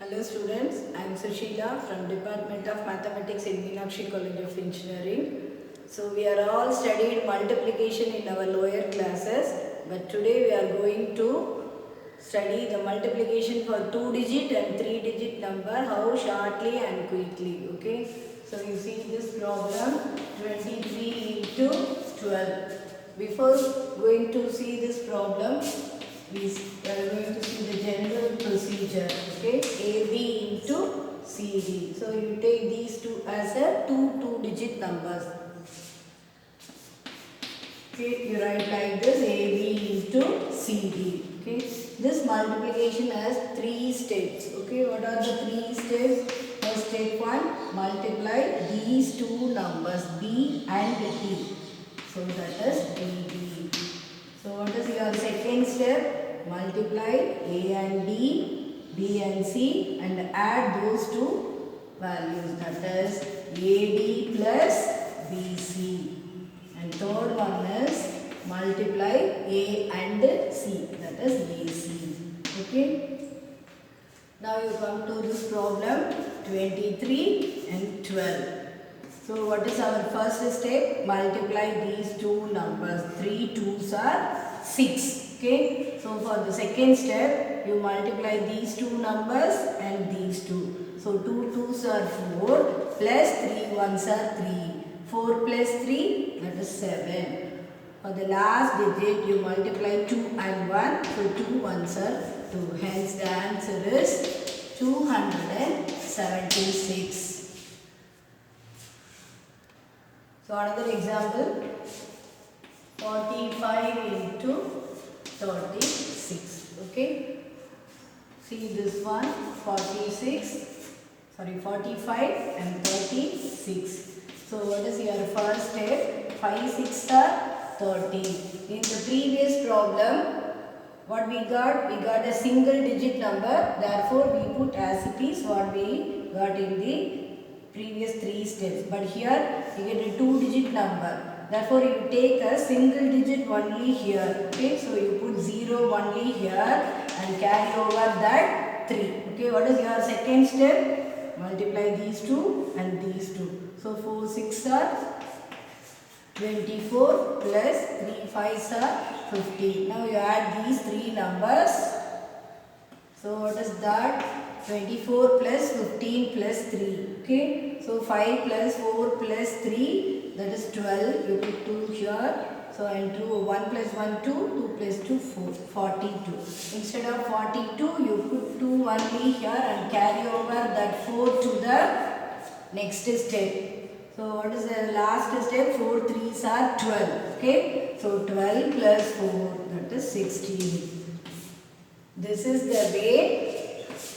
Hello students, I am Sushila from Department of Mathematics in Meenakshi College of Engineering. So we are all studied multiplication in our lower classes, but today we are going to study the multiplication for 2-digit and 3-digit number, how shortly and quickly. Okay, so you see this problem 23 into 12. Before going to see this problem, we are going to see the general procedure. Okay, AB into CD. So you take these two as a two-digit numbers. Okay, you write like this: AB into CD. Okay, this multiplication has 3 steps. Okay, what are the 3 steps? First step 1, multiply these two numbers B and T. So that is AB. So what is your second step? Multiply A and B and C, and add those two values, that is AD plus BC. And third one is multiply A and C, that is AC. Okay. Now you come to this problem 23 and 12. So what is our first step? Multiply these two numbers. 3 2s are 6. Okay. So for the second step, you multiply these two numbers and these two. So 2 2s are 4 plus 3 1s are 3. 4 plus 3, that is 7. For the last digit, you multiply 2 and 1. So 2 1s are 2. Hence the answer is 276. So another example, 45 into 36. Okay. See this one, 45 and 36. So what is your first step? 5 6 are 30. In the previous problem, what we got? We got a single digit number. Therefore, we put as it is what we got in the previous 3 steps. But here, you get a 2-digit number. Therefore, you take a single digit only here. Okay, so you put 0 only here and carry over that 3. Okay, what is your second step? Multiply these two and these two. So 4 6 are 24 plus 3 5s are 50. Now you add these 3 numbers. So what is that? 24 plus 15 plus 3. Okay. So 5 plus 4 plus 3, that is 12. You put 2 here. So and 2, 1 plus 1 2, 2 plus 2 4, 42. Instead of 42, you put 2 only here and carry over that 4 to the next step. So what is the last step? 4 3s are 12. Okay. So 12 plus 4, that is 16. This is the way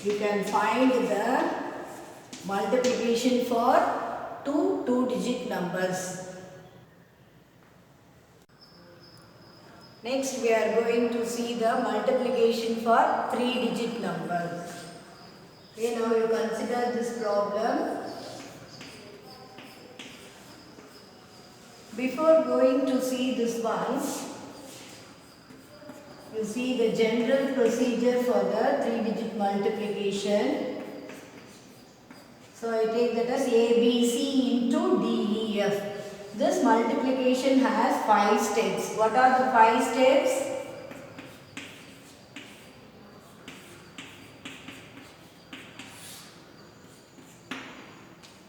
you can find the multiplication for two-digit numbers. Next we are going to see the multiplication for 3-digit numbers. Okay, now you consider this problem. Before going to see this one, you see the general procedure for the 3-digit multiplication. So I take that as ABC into DEF. This multiplication has 5 steps. What are the 5 steps?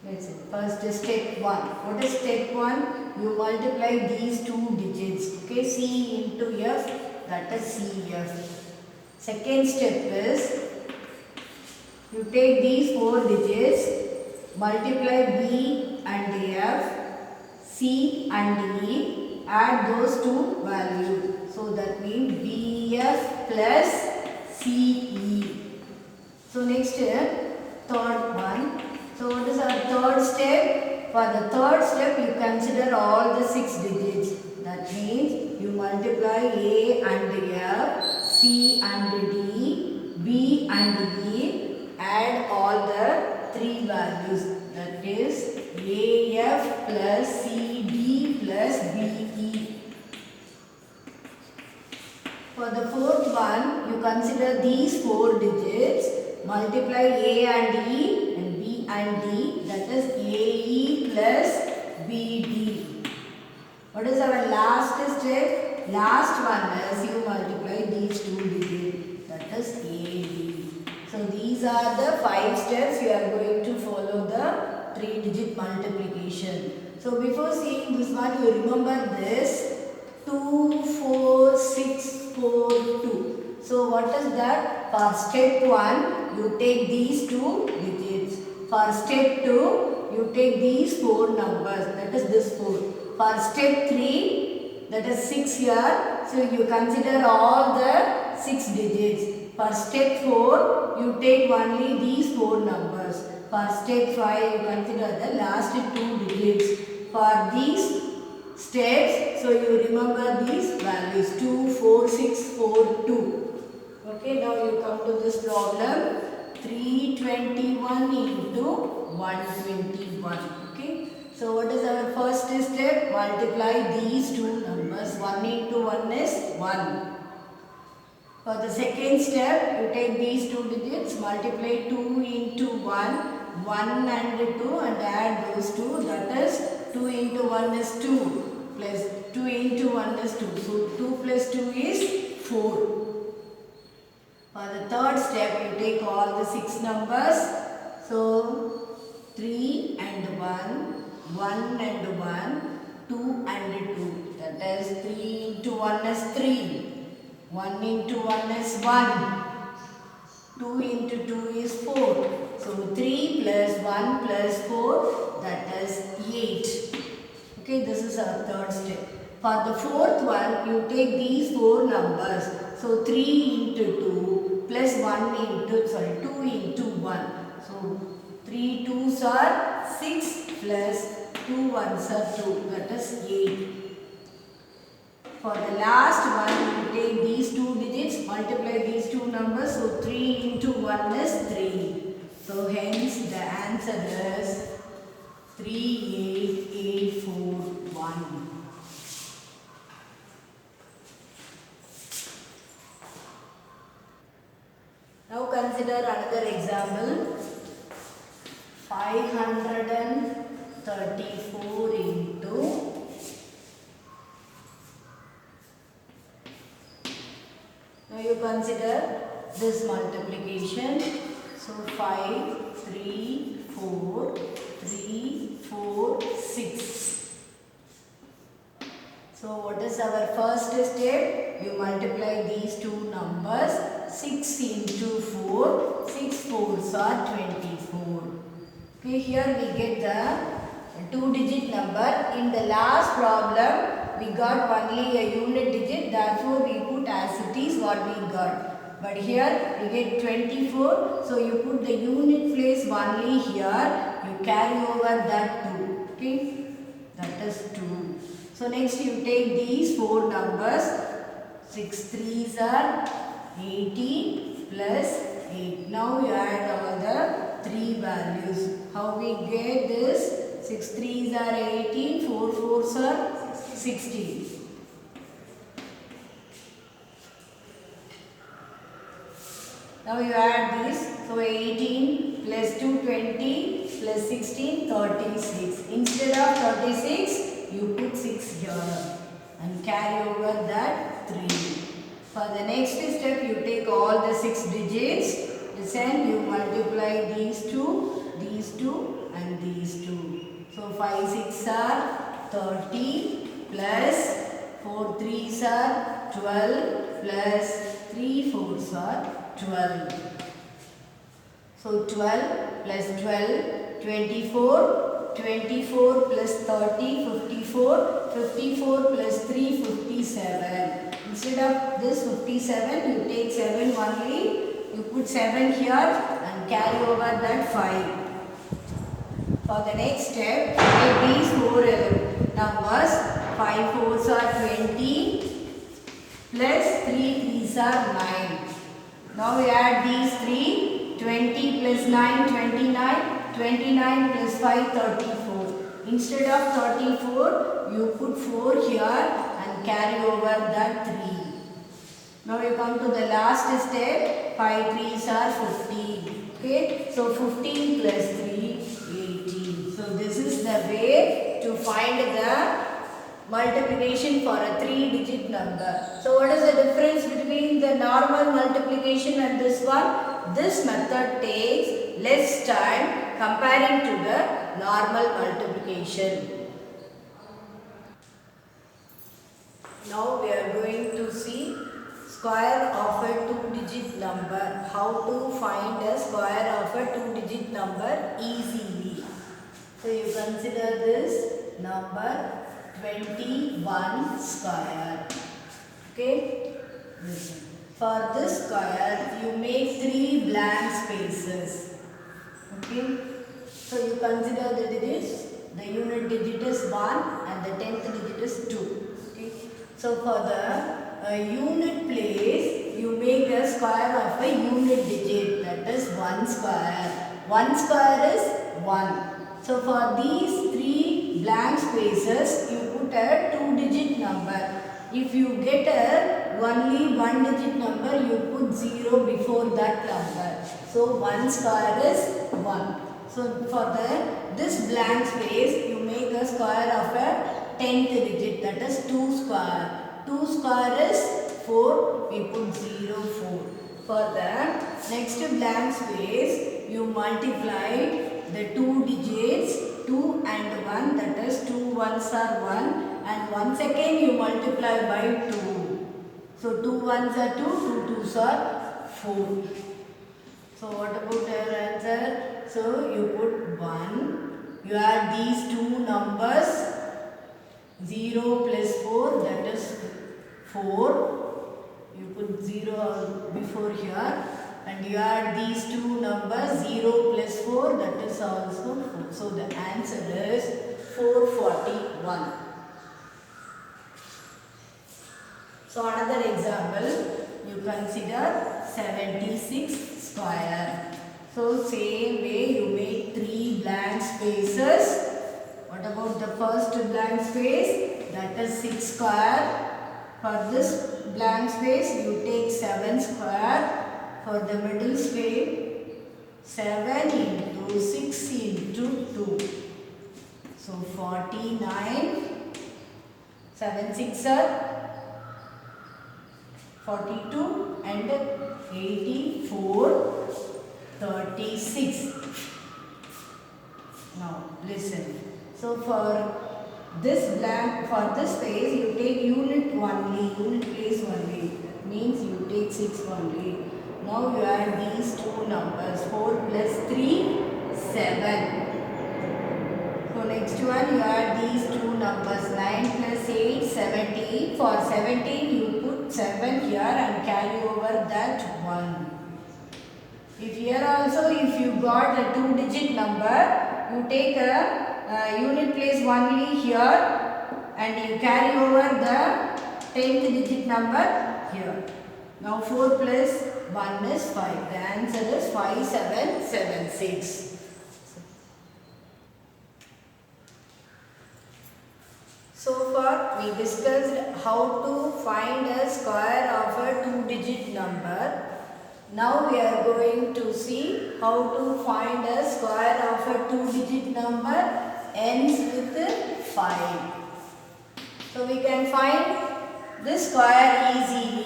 Let's see. First step 1. What is step 1? You multiply these two digits. Okay, C into F, that is CF. Second step is you take these 4 digits, multiply B and F, C and E, add those two values. So that means BF plus CE. So next step, third one. So what is our third step? For the third step, you consider all the 6 digits. That means you multiply A and F, C and D, B and E, add all the 3 values. That is AF plus CD plus BE. For the fourth one, you consider these 4 digits. multiply A and E and B and D, that is AE plus BD. What is our last step? Last one is you multiply these two digits, that is AD. So these are the 5 steps you are going to follow the 3-digit multiplication. So before seeing this one, you remember this 2, 4, 6, 4, 2. So what is that? For step 1, you take these 2 digits. For step 2, you take these 4 numbers, that is this 4. For step 3, that is 6 here, so you consider all the 6 digits. For step 4, you take only these 4 numbers. For step 5, you consider the last 2 digits. For these steps, so you remember these values 2, 4, 6, 4, 2. Okay, now you come to this problem. 321 into 121. Okay, so what is our first step? Multiply these two numbers. 1 into 1 is 1. For the second step, you take these two digits, multiply 2 into 1, 1 and 2 and add those two, that is 2 into 1 is 2 plus 2 into 1 is 2. So 2 plus 2 is 4. For the third step, you take all the 6 numbers. So 3 and 1, 1 and 1, 2 and 2. That is 3 into 1 is 3. 1 into 1 is 1. 2 into 2 is 4. So 3 plus 1 plus 4, that is 8. Okay, this is our third step. For the fourth one, you take these 4 numbers. So 3 into 2 plus 2 into 1. So 3 2s are 6 plus 2 1s are 2, that is 8. For the last one, you take these two digits, multiply these two numbers. So 3 into 1 is 3. So hence the answer is 38841. Now consider another example. 534 into now you consider this multiplication. So 5, 3, 4, 3, 4, 6. So what is our first step? You multiply these two numbers. 6 into 4, 6 4s are 24. Okay, here we get the 2-digit number. In the last problem, we got only a unit digit, therefore we put as it is what we got. But here we get 24, so you put the unit place only here, you carry over that 2. Okay, that is 2. So next you take these 4 numbers. 6 3s are 18 plus 8. Now you add all the 3 values. How we get this? 6 3s are 18, 4 4s are 16. Now you add this. So 18 plus 2 20 plus 16 36. Instead of 36, you put 6 here and carry over that 3. For the next step, you take all the 6 digits. Then you multiply these two and these two. So 5 6 are 30 plus 4 3s are 12 plus 3 4s are 12. So 12 plus 12, 24, 24 plus 30, 54, 54 plus 3, 57. Instead of this 57, you take 7 only. You put 7 here and carry over that 5. For the next step, take these 4 numbers. 5 4s are 20 plus 3 3s are 9. Now we add these 3. 20 plus 9 29. 29 plus 5 34. Instead of 34, you put 4 here and carry over that 3. Now you come to the last step. 5 3s are 50. Okay, so 15 plus 3, 18. So this is the way to find the multiplication for a 3-digit number. So what is the difference between the normal multiplication and this one? This method takes less time comparing to the normal multiplication. Now we are going to see square of a 2-digit number. How to find a square of a 2-digit number easily. So you consider this number 21 square. Okay. Listen. For this square you make 3 blank spaces. Okay. So you consider the digits. The unit digit is 1 and the 10th digit is 2. Okay. So for the unit place, you make a square of a unit digit, that is 1 square. 1 square is 1. So for these 3 blank spaces, you put a 2-digit number. If you get only 1-digit number, you put 0 before that number. So 1 square is 1. So for this blank space, you make a square of a 10th digit, that is 2 square. 2 square is 4, we put 0, 4. For the next blank space, you multiply the 2 digits, 2 and 1, that is 2 ones are 1, and once again you multiply by 2. So 2 ones are 2, 2 twos are 4. So what about your answer? So you put 1, you add these two numbers, 0 plus 4, that is 4. You put 0 before here, and you add these two numbers, 0 plus 4, that is also 4. So the answer is 441. So another example, you consider 76 square. So same way you make 3 blank spaces. What about the first blank space? That is 6 square. For this blank space, you take 7 square. For the middle space, 7 into 6 into 2. So 49. 7 6 are 42 and 84, 36. Now listen. So for this blank, for this space, you take unit only, unit place only. That means you take 6 only. Now you add these two numbers, 4 plus 3, 7. So next one you add these two numbers, 9 plus 8, 17. For 17 you put 7 here and carry over that 1. If here also if you got a 2-digit number, you take a unit place only here and you carry over the 10th digit number here. Now 4 plus 1 is 5. The answer is 5776. So far we discussed how to find a square of a 2-digit number. Now we are going to see how to find a square of a 2-digit number ends with 5. So we can find this square easily.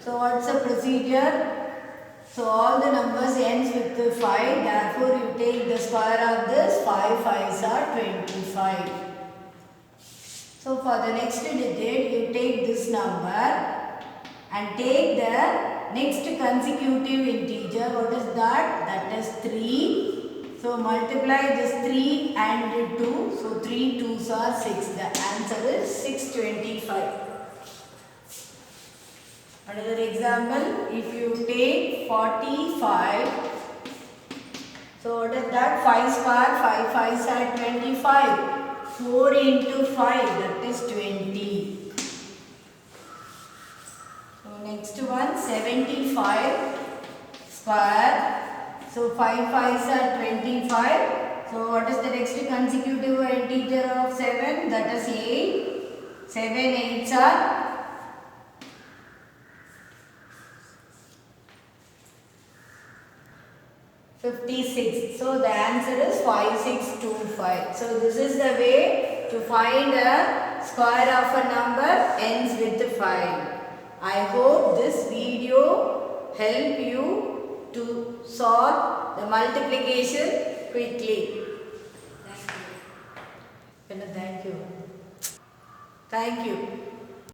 So what's the procedure? So all the numbers ends with 5. Therefore you take the square of this. 5 5s are 25. So for the next digit, you take this number and take the next consecutive integer. What is that? That is 3. So multiply this 3 and 2. So 3 2s are 6. The answer is 625. Another example, if you take 45. So what is that? 5 square, 5 5s are 25. 4 into 5, that is 20. So next one, 75 square. So 5 5s are 25. So what is the next consecutive integer of 7? That is 8. 7 8s are 54. 56. So the answer is 5625. So this is the way to find a square of a number ends with 5. I hope this video help you to solve the multiplication quickly. Thank you. Thank you.